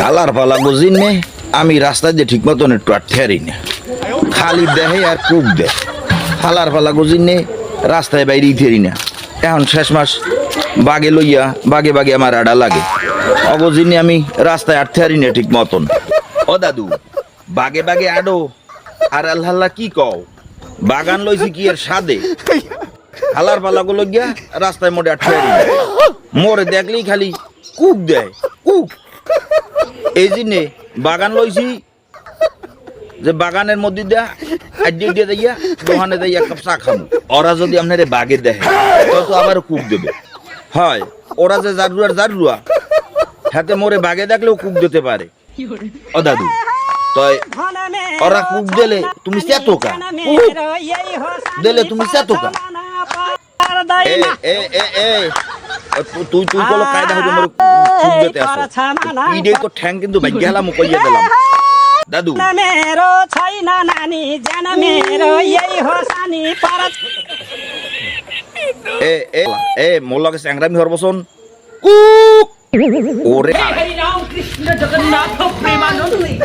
হালার পালা বুঝিন নে আমি রাস্তায় দিয়ে ঠিক মতন একটু আটঠেরি না খালি দেহে আর কুক দেয় হালার পালা বুঝিন নে রাস্তায় বাইরেই থেরি না এখন শেষ মাস বাগে লইয়া বাগে বাগে আমার আড়া লাগে অবজিনে আমি রাস্তায় আটতে হারি না ঠিক মতন ও দাদু বাগে বাগে আডো আর আল্লাহ কি কও বাগান লইছি কি এর সাদে হালার পালা গুলো গিয়া রাস্তায় মোটে আটতে হারি না মোরে দেখলেই খালি কুক দেয় কুক এই জিনে বাগান লইছি যে বাগানের মধ্যে দিয়া আড্ডি দিয়ে দিয়া দোকানে দিয়ে এক কাপ চা খাবো ওরা যদি আপনার বাগে দেয় তো আবার কুক দেবে হয় ওরা যে জারুয়া হাতে মোরে বাগে দেখলেও কুক দিতে পারে ও দাদু তাই ওরা কুক দিলে তুমি চেতোকা দিলে তুমি চেতোকা তুই তুই বলো কায়দা হইবে মোরে কুক দিতে আসো ইডে তো ঠ্যাং কিন্তু ভাগ্য হেলাম কইয়া দিলাম দাদু मेरो छैन नानी जान मेरो यही हो सानी परत এ মোর লগে স্যাংরামি হরবসন কুক ওরে হরি রাম কৃষ্ণ জগন্নাথ প্রেমানন্দে